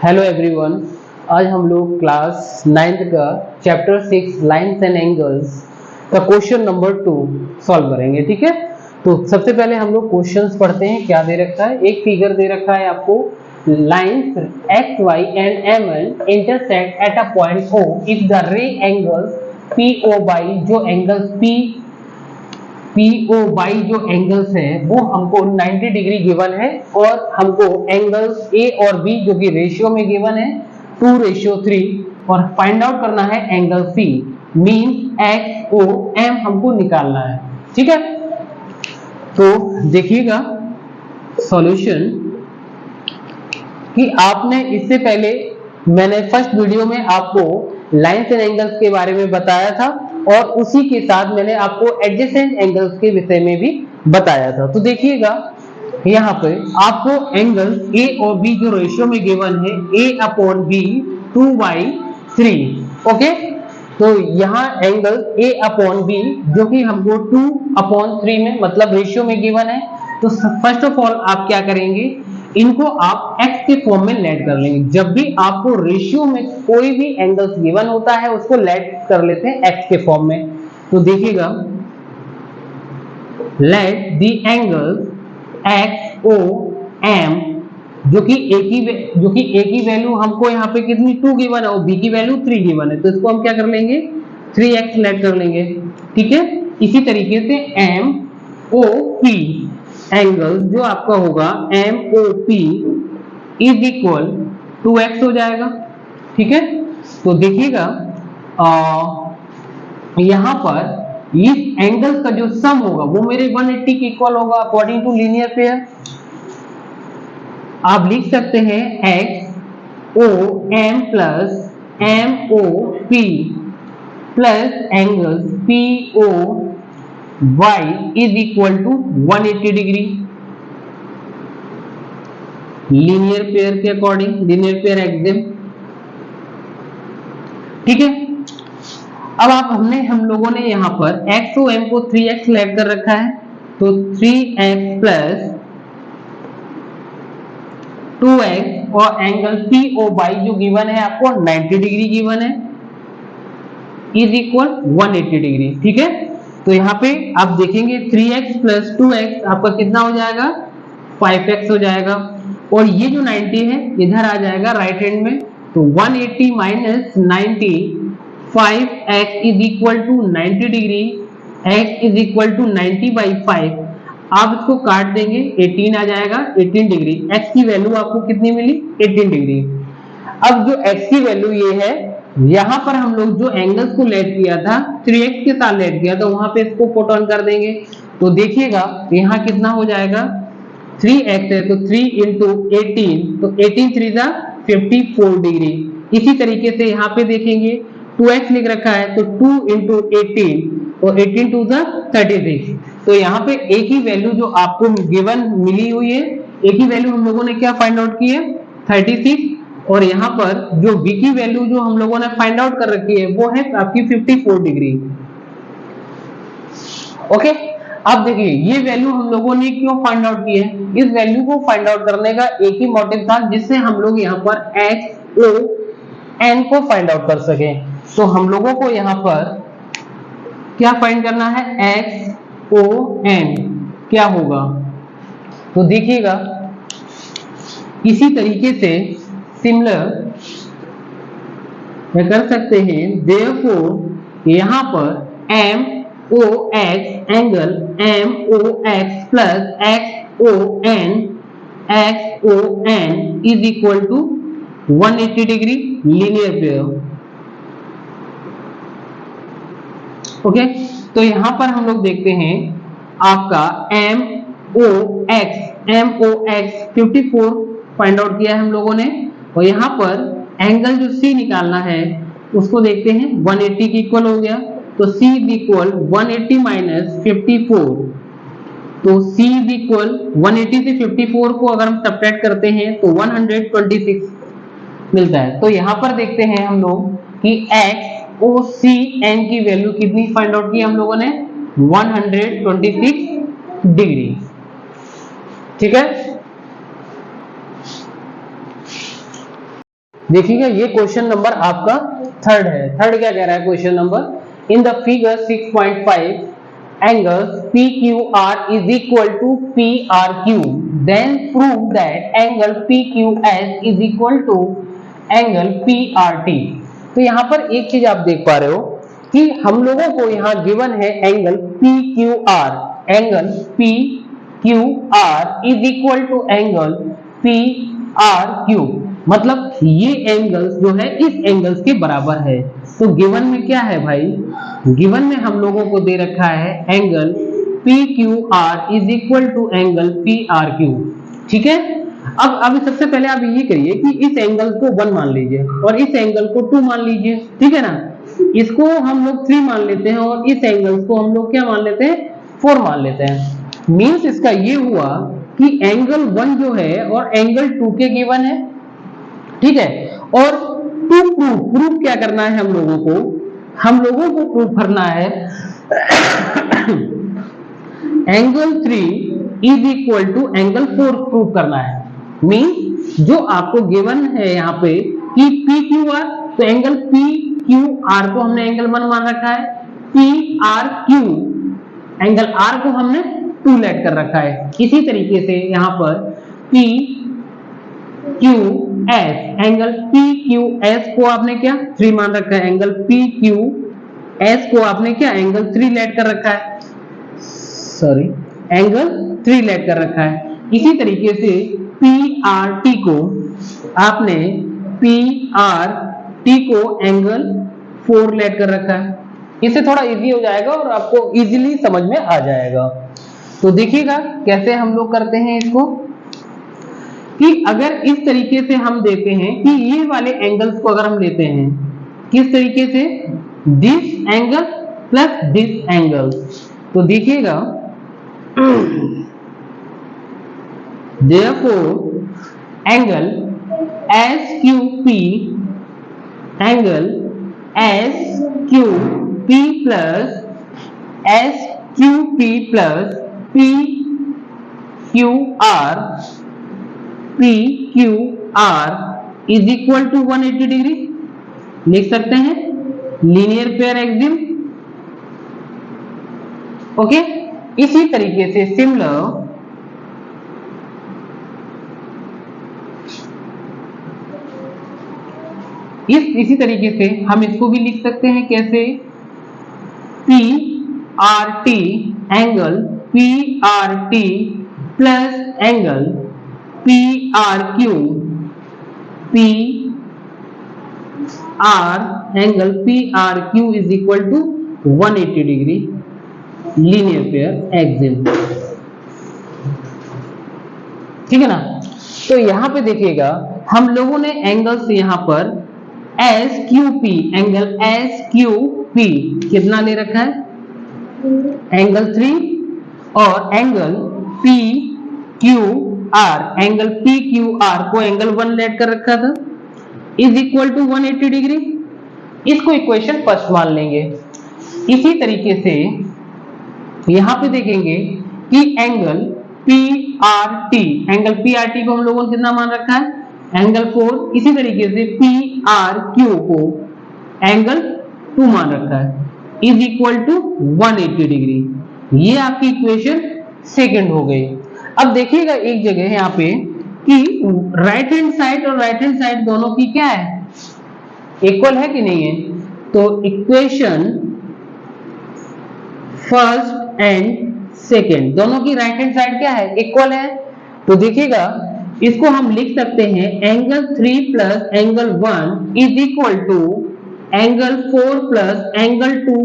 Hello everyone, आज हम लोग क्लास 9th का चैप्टर 6 लाइन्स एंड एंगल्स का क्वेश्चन नंबर 2 सॉल्व करेंगे। ठीक है, तो सबसे पहले हम लोग क्वेश्चंस पढ़ते हैं। क्या दे रखा है, एक फिगर दे रखा है आपको, lines X Y and M N intersect at a point O if the ray angles P O Y, जो एंगल्स पी ओ बाई जो एंगल्स है वो हमको 90 डिग्री गिवन है, और हमको एंगल्स ए और बी जो कि रेशियो में गिवन है 2:3, और फाइंड आउट करना है angle C, means X O M हमको निकालना है। ठीक है, तो देखिएगा सॉल्यूशन कि आपने इससे पहले मैंने फर्स्ट वीडियो में आपको लाइन्स एंड एंगल्स के बारे में बताया था, और उसी के साथ मैंने आपको एडजेसेंट एंगल्स के विषय में भी बताया था। तो देखिएगा यहाँ पे आपको एंगल ए और बी जो रेशियो में गिवन है a/b 2/3। ओके, तो यहाँ एंगल a/b जो कि हमको 2/3 में मतलब रेशियो में गिवन है। तो फर्स्ट ऑफ ऑल आप क्या करेंगे, इनको आप x के फॉर्म में लेट कर लेंगे। जब भी आपको रेशियो में कोई भी एंगल्स गिवन होता है उसको लेट कर लेते हैं x के फॉर्म में। तो देखिएगा, let the angles x o m जो कि a की वैल्यू हमको यहाँ पे कितनी 2 गिवन है और b की वैल्यू 3 गिवन है, तो इसको हम क्या कर लेंगे 3x लेट कर लेंगे। ठीक है, इसी तरीके से m o p एंगल जो आपका होगा MOP इज इक्वल 2x हो जाएगा। ठीक है, तो देखिएगा यहां पर इस एंगल का जो सम होगा वो मेरे 180 के इक्वल होगा अकॉर्डिंग टू लीनियर पेयर। आप लिख सकते हैं XOM plus MOP plus angle POY is equal to 180 degree linear pair के अकॉर्डिंग, लीनियर पेयर एक्सिम। ठीक है, अब हम लोगों ने यहाँ पर XOM को 3x लेट कर रखा है, तो 3x प्लस 2x और एंगल POY जो गिवन है आपको 90 डिग्री गिवन है इज इक्वल 180 डिग्री। ठीक है, तो यहाँ पे आप देखेंगे 3x प्लस 2x आपका कितना हो जाएगा 5x हो जाएगा, और ये जो 90 है इधर आ जाएगा राइट हैंड में, तो 180 minus 90 5x is equal to 90 degree, x is equal to 90/5। आप इसको काट देंगे 18 आ जाएगा 18 डिग्री। x की वैल्यू आपको कितनी मिली 18 डिग्री। अब जो x की वैल्यू ये है, यहाँ पर हम लोग जो एंगल्स को लेट किया था 3x के साथ लेट किया तो वहां पे इसको पुट ऑन कर देंगे। तो देखिएगा यहाँ कितना हो जाएगा 3x है तो 3 इंटू 18, तो 18 3 जा 54 डिग्री। इसी तरीके से यहाँ पे देखेंगे 2x लिख रखा है तो 2 इंटू 18, तो 18 2 जा 36। तो यहाँ पे a की वैल्यू जो आपको गिवन मिली हुई है, a की वैल्यू हम लोगों ने क्या फाइंड आउट की है 36, और यहाँ पर जो b की वैल्यू जो हम लोगों ने फाइंड आउट कर रखी है वो है आपकी 54 डिग्री। ओके, अब देखिए ये वैल्यू हम लोगों ने क्यों फाइंड आउट की है, इस वैल्यू को फाइंड आउट करने का एक ही मोटिव था जिससे हम लोग यहाँ पर x o n को फाइंड आउट कर सके। तो हम लोगों को यहाँ पर क्या फाइंड करना है x o n क्या होगा, तो देखिएगा इसी तरीके से सिमिलर कर सकते हैं। देयरफॉर यहाँ पर MOX angle MOX plus XON is equal to 180 degree linear pair. Okay, तो यहां पर हम लोग देखते हैं आपका MOX 54 फाइंड आउट किया है हम लोगों ने, और यहाँ पर एंगल जो C निकालना है उसको देखते हैं 180 के इक्वल हो गया, तो C इज इक्वल 180 माइनस 54, तो C इज इक्वल 180 से 54 को अगर हम सब्ट्रैक्ट करते हैं तो 126 मिलता है। तो यहाँ पर देखते हैं हम लोग कि XOCN की वैल्यू कितनी फाइंड आउट की हम लोगों ने 126 डिग्री। ठीक है, देखिएगा ये क्वेश्चन नंबर आपका थर्ड है। थर्ड क्या कह रहा है question number, in the figure 6.5 angles PQR is equal to PRQ, then prove that angle PQS is equal to angle PRT। तो यहाँ पर एक चीज आप देख पा रहे हो कि हम लोगों को यहाँ गिवन है angle PQR, angle PQR is equal to angle PRQ, मतलब ये एंगल्स जो है इस एंगल्स के बराबर है। तो गिवन में क्या है भाई, गिवन में हम लोगों को दे रखा है angle PQR is equal to angle PRQ, ठीक है। अब सबसे पहले आप ये करिए कि इस एंगल को 1 मान लीजिए और इस एंगल को 2 मान लीजिए, ठीक है ना। इसको हम लोग 3 मान लेते हैं और इस एंगल को हम लोग क्या मान लेते हैं, 4 मान लेते हैं। मीन्स इसका ये हुआ कि एंगल 1 जो है और एंगल 2 के गिवन है, ठीक है। और टू प्रूफ क्या करना है हम लोगों को प्रूफ करना है angle 3 is equal to angle 4 proof करना है। मीन जो आपको गिवन है यहाँ पे कि PQR, तो एंगल PQR को हमने एंगल 1 मान रखा है, PRQ एंगल R को हमने 2 लेट कर रखा है। इसी तरीके से यहाँ पर PQS, एंगल PQS को आपने क्या 3 मान रखा है, एंगल PQS को आपने क्या एंगल 3 लेट कर रखा है, सॉरी एंगल 3 लेट कर रखा है। इसी तरीके से PRT को आपने PRT को एंगल 4 लेट कर रखा है। इससे थोड़ा इजी हो जाएगा और आपको इजीली समझ में आ जाएगा। तो देखिएगा कैसे हम लोग करते हैं इसको, कि अगर इस तरीके से हम देते हैं कि ये वाले एंगल्स को अगर हम लेते हैं किस तरीके से, this angle plus this angle, तो देखिएगा therefore angle SQP plus SQP plus PQR is equal to 180 degree लिख सकते हैं, लीनियर पेयर एक्सिम, ओके। इसी तरीके से सिमिलर इसी तरीके से हम इसको भी लिख सकते हैं कैसे, PRT angle PRT plus angle PRQ angle PRQ is equal to 180 degree linear pair axiom, ठीक है ना। तो यहां पे देखिएगा हम लोगों ने एंगल्स यहां पर SQP, एंगल SQP कितना ले रखा है, एंगल 3, और एंगल PQR, एंगल PQR को एंगल 1 लेट कर रखा था, इज इक्वल टू 180 डिग्री। इसको इक्वेशन फर्स्ट मान लेंगे। इसी तरीके से यहां पे देखेंगे कि एंगल PRT, एंगल PRT को हम लोगों ने कितना मान रखा है, एंगल 4। इसी तरीके से PRQ को एंगल 2 मान रखा है, इज इक्वल टू 180 डिग्री। ये आपकी इक्वेशन सेकंड हो गई। अब देखिएगा एक जगह यहाँ पे कि राइट हैंड साइड और राइट हैंड साइड दोनों की क्या है, इक्वल है कि नहीं है। तो इक्वेशन फर्स्ट एंड सेकंड दोनों की राइट हैंड साइड क्या है, इक्वल है। तो देखिएगा इसको हम लिख सकते हैं angle 3 plus angle 1 is equal to angle 4 plus angle 2।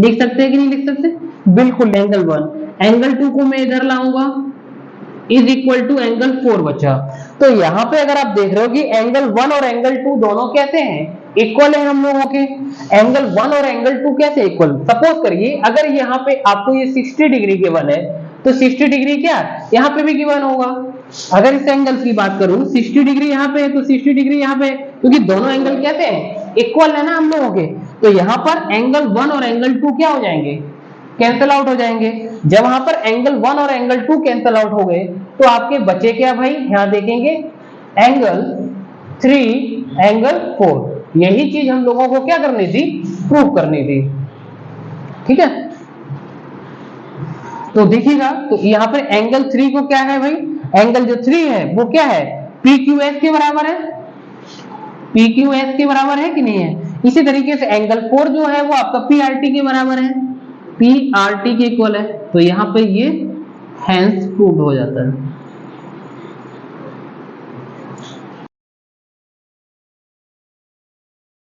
लिख सकते हैं कि नहीं लिख सकते, बिल्कुल। एंगल 1 एंगल 2 को मैं इधर लाऊंगा, इज इक्वल टू एंगल 4 बचा। तो यहाँ पे अगर आप देख रहे हो कि एंगल 1 और एंगल 2 दोनों कैसे हैं, इक्वल है हम लोगों के। एंगल 1 और एंगल 2 कैसे इक्वल, सपोज करिए अगर यहाँ पे आपको ये 60 डिग्री गिवन है तो 60 डिग्री क्या यहाँ पे भी गिवन होगा। अगर इस एंगल की बात करूं 60 डिग्री यहाँ पे है तो 60 डिग्री यहाँ पे, क्योंकि दोनों एंगल कैसे हैं, इक्वल है ना हम लोगों के। तो यहाँ पर एंगल 1 और एंगल 2 क्या हो जाएंगे, कैंसिल आउट हो जाएंगे। जब वहां पर एंगल 1 और एंगल 2 कैंसिल आउट हो गए तो आपके बचे क्या भाई, यहाँ देखेंगे एंगल 3 एंगल 4। यही चीज हम लोगों को क्या करनी थी, प्रूव करनी थी। ठीक है, तो देखिएगा, तो यहाँ पे एंगल 3 को क्या है भाई, एंगल जो 3 है वो क्या है, PQS के बराबर है, PQS के बराबर है कि नहीं है। इसी तरीके से एंगल 4 जो है वो आपका PRT के बराबर है, PRT के इक्वल है। तो यहाँ पे ये हैंस प्रूव्ड हो जाता है।